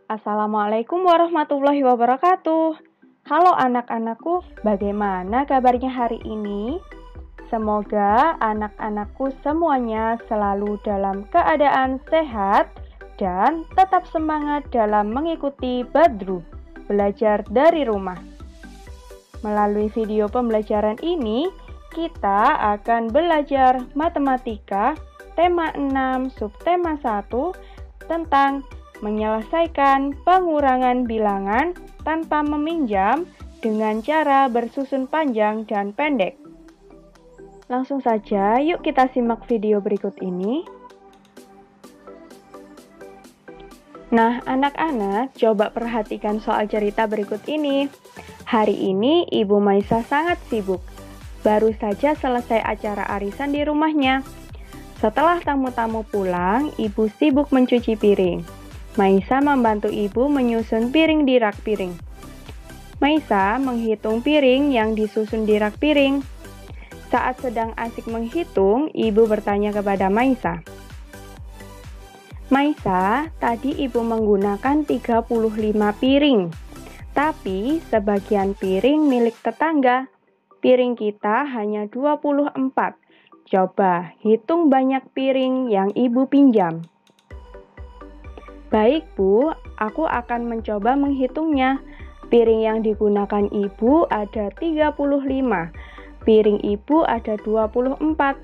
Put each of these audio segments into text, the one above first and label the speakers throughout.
Speaker 1: Assalamualaikum warahmatullahi wabarakatuh. Halo anak-anakku, bagaimana kabarnya hari ini? Semoga anak-anakku semuanya selalu dalam keadaan sehat dan tetap semangat dalam mengikuti Badru, belajar dari rumah. Melalui video pembelajaran ini, kita akan belajar matematika tema 6 subtema 1 tentang menyelesaikan pengurangan bilangan tanpa meminjam dengan cara bersusun panjang dan pendek. Langsung saja, yuk kita simak video berikut ini. Nah, anak-anak, coba perhatikan soal cerita berikut ini. Hari ini, Ibu Maisa sangat sibuk. Baru saja selesai acara arisan di rumahnya. Setelah tamu-tamu pulang, Ibu sibuk mencuci piring. Maisa membantu ibu menyusun piring di rak piring. Maisa menghitung piring yang disusun di rak piring. Saat sedang asik menghitung, ibu bertanya kepada Maisa. Maisa, tadi ibu menggunakan 35 piring. Tapi sebagian piring milik tetangga. Piring kita hanya 24. Coba hitung banyak piring yang ibu pinjam. Baik Bu, aku akan mencoba menghitungnya. Piring yang digunakan Ibu ada 35. Piring Ibu ada 24.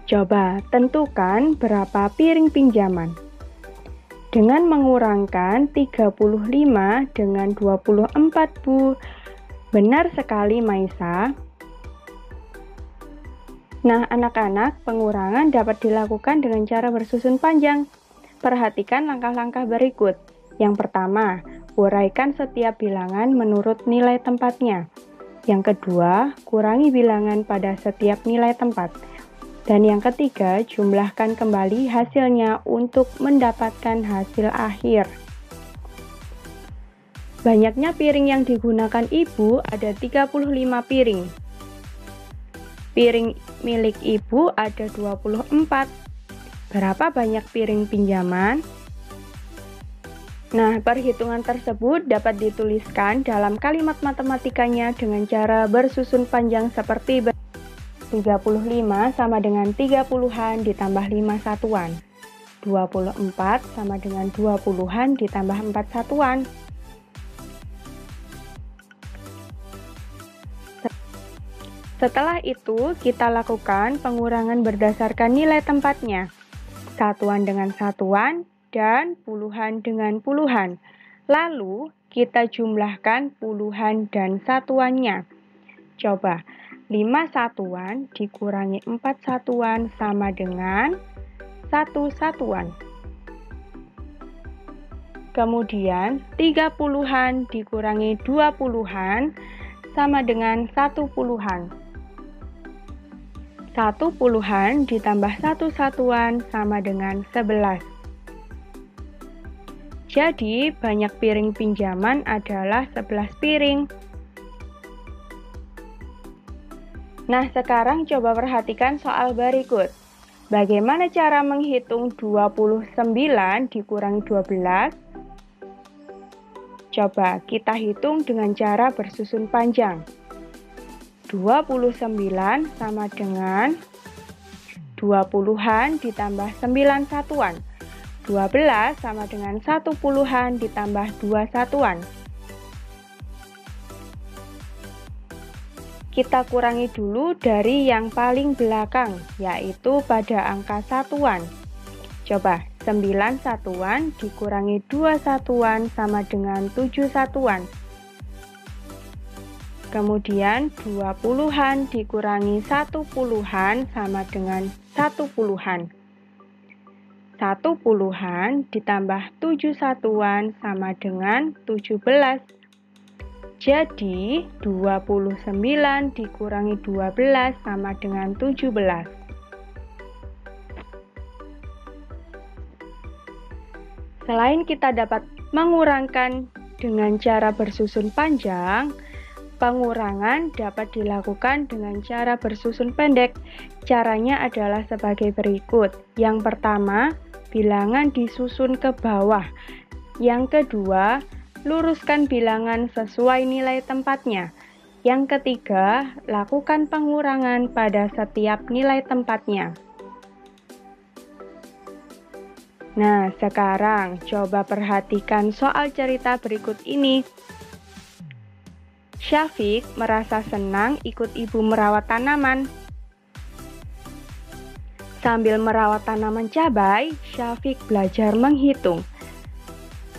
Speaker 1: Coba tentukan berapa piring pinjaman. Dengan mengurangkan 35 dengan 24 Bu. Benar sekali Maisa. Nah anak-anak, pengurangan dapat dilakukan dengan cara bersusun panjang. Perhatikan langkah-langkah berikut. Yang pertama, uraikan setiap bilangan menurut nilai tempatnya. Yang kedua, kurangi bilangan pada setiap nilai tempat. Dan yang ketiga, jumlahkan kembali hasilnya untuk mendapatkan hasil akhir. Banyaknya piring yang digunakan Ibu ada 35 piring. Piring milik Ibu ada 24. Berapa banyak piring pinjaman? Nah, perhitungan tersebut dapat dituliskan dalam kalimat matematikanya dengan cara bersusun panjang seperti 35 sama dengan 30-an ditambah 5 satuan. 24 sama dengan 20-an ditambah 4 satuan. Setelah itu, kita lakukan pengurangan berdasarkan nilai tempatnya. Satuan dengan satuan, dan puluhan dengan puluhan. Lalu, kita jumlahkan puluhan dan satuannya. Coba, 5 satuan dikurangi 4 satuan sama dengan 1 satuan. Kemudian, 3 puluhan dikurangi 2 puluhan sama dengan 1 puluhan. 1 puluhan ditambah 1 satuan sama dengan 11. Jadi, banyak piring pinjaman adalah 11 piring. Nah, sekarang coba perhatikan soal berikut. Bagaimana cara menghitung 29 dikurangi 12? Coba kita hitung dengan cara bersusun panjang. 29 sama dengan 20-an ditambah 9 satuan. 12 sama dengan 1 puluhan ditambah 2 satuan. Kita kurangi dulu dari yang paling belakang, yaitu pada angka satuan. Coba, 9 satuan dikurangi 2 satuan sama dengan 7 satuan. Kemudian 20-an dikurangi 1 puluhan sama dengan 1 puluhan. 1 puluhan ditambah 7 satuan sama dengan 17. Jadi 29 dikurangi 12 sama dengan 17. Selain kita dapat mengurangkan dengan cara bersusun panjang, pengurangan dapat dilakukan dengan cara bersusun pendek. Caranya adalah sebagai berikut. Yang pertama, bilangan disusun ke bawah. Yang kedua, luruskan bilangan sesuai nilai tempatnya. Yang ketiga, lakukan pengurangan pada setiap nilai tempatnya. Nah, sekarang coba perhatikan soal cerita berikut ini. Syafiq merasa senang ikut ibu merawat tanaman. Sambil merawat tanaman cabai, Syafiq belajar menghitung.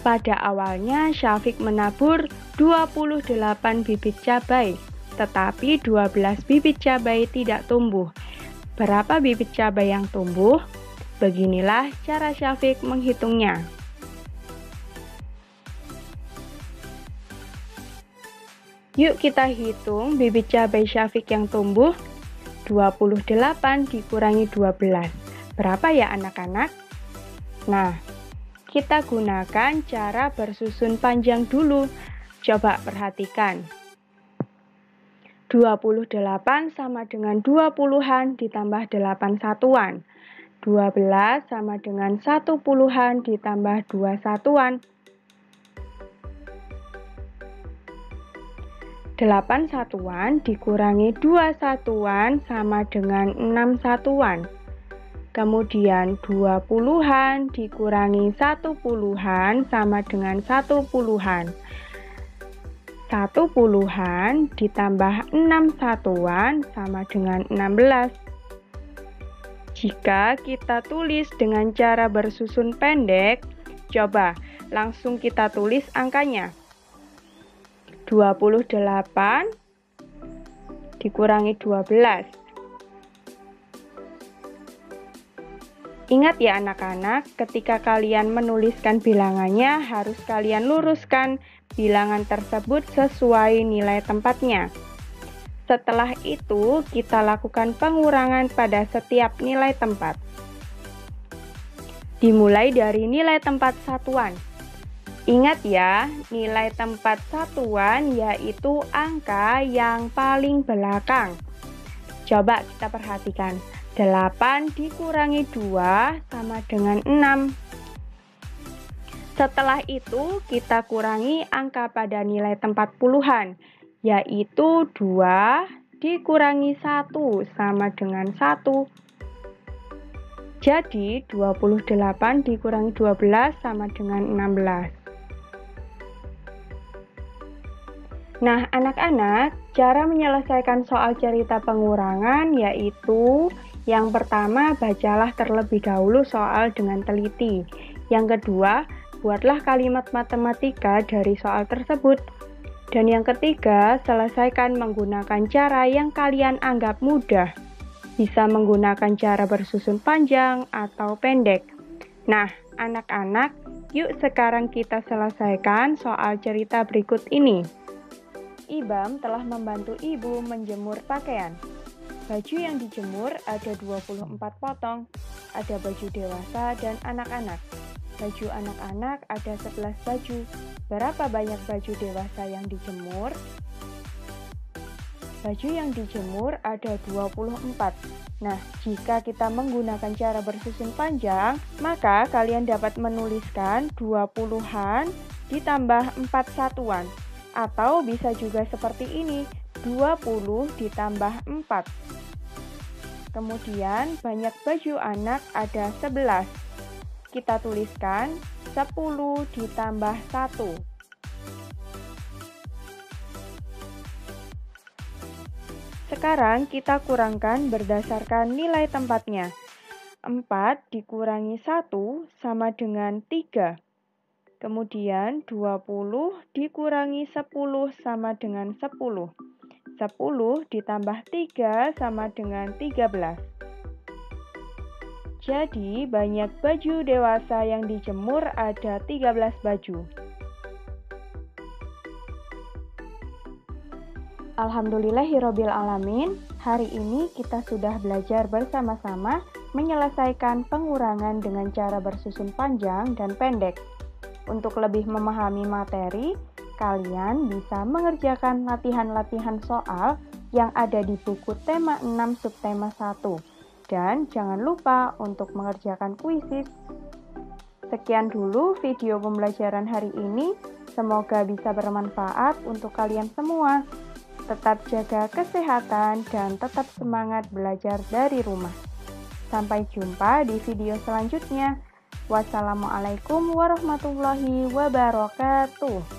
Speaker 1: Pada awalnya, Syafiq menabur 28 bibit cabai, tetapi 12 bibit cabai tidak tumbuh. Berapa bibit cabai yang tumbuh? Beginilah cara Syafiq menghitungnya. Yuk kita hitung bibit cabai Syafiq yang tumbuh. 28 dikurangi 12. Berapa ya anak-anak? Nah, kita gunakan cara bersusun panjang dulu. Coba perhatikan. 28 sama dengan 20-an ditambah 8 satuan. 12 sama dengan 1 puluhan ditambah 2 satuan. 8 satuan dikurangi 2 satuan sama dengan 6 satuan. Kemudian 20-an dikurangi 1 puluhan sama dengan 1 puluhan. 1 puluhan ditambah 6 satuan sama dengan 16. Jika kita tulis dengan cara bersusun pendek, coba langsung kita tulis angkanya. 28 dikurangi 12. Ingat ya anak-anak, ketika kalian menuliskan bilangannya, harus kalian luruskan bilangan tersebut sesuai nilai tempatnya. Setelah itu, kita lakukan pengurangan pada setiap nilai tempat. Dimulai dari nilai tempat satuan. Ingat ya, nilai tempat satuan yaitu angka yang paling belakang. Coba kita perhatikan. 8 dikurangi 2 sama dengan 6. Setelah itu, kita kurangi angka pada nilai tempat puluhan, yaitu 2 dikurangi 1 sama dengan 1. Jadi, 28 dikurangi 12 sama dengan 16. Nah, anak-anak, cara menyelesaikan soal cerita pengurangan yaitu yang pertama, bacalah terlebih dahulu soal dengan teliti. Yang kedua, buatlah kalimat matematika dari soal tersebut. Dan yang ketiga, selesaikan menggunakan cara yang kalian anggap mudah. Bisa menggunakan cara bersusun panjang atau pendek. Nah, anak-anak, yuk sekarang kita selesaikan soal cerita berikut ini. Ibam telah membantu ibu menjemur pakaian. Baju yang dijemur ada 24 potong, ada baju dewasa dan anak-anak. Baju anak-anak ada 11 baju. Berapa banyak baju dewasa yang dijemur? Baju yang dijemur ada 24. Nah, jika kita menggunakan cara bersusun panjang, maka kalian dapat menuliskan 20-an ditambah 4 satuan. Atau bisa juga seperti ini, 20 ditambah 4. Kemudian banyak baju anak ada 11. Kita tuliskan 10 ditambah 1. Sekarang kita kurangkan berdasarkan nilai tempatnya. 4 dikurangi 1 sama dengan 3. Kemudian 20 dikurangi 10 sama dengan 10. 10 ditambah 3 sama dengan 13. Jadi banyak baju dewasa yang dijemur ada 13 baju. Alhamdulillahirabbil alamin, hari ini kita sudah belajar bersama-sama menyelesaikan pengurangan dengan cara bersusun panjang dan pendek. Untuk lebih memahami materi, kalian bisa mengerjakan latihan-latihan soal yang ada di buku tema 6 subtema 1. Dan jangan lupa untuk mengerjakan kuisis. Sekian dulu video pembelajaran hari ini. Semoga bisa bermanfaat untuk kalian semua. Tetap jaga kesehatan dan tetap semangat belajar dari rumah. Sampai jumpa di video selanjutnya. Wassalamualaikum warahmatullahi wabarakatuh.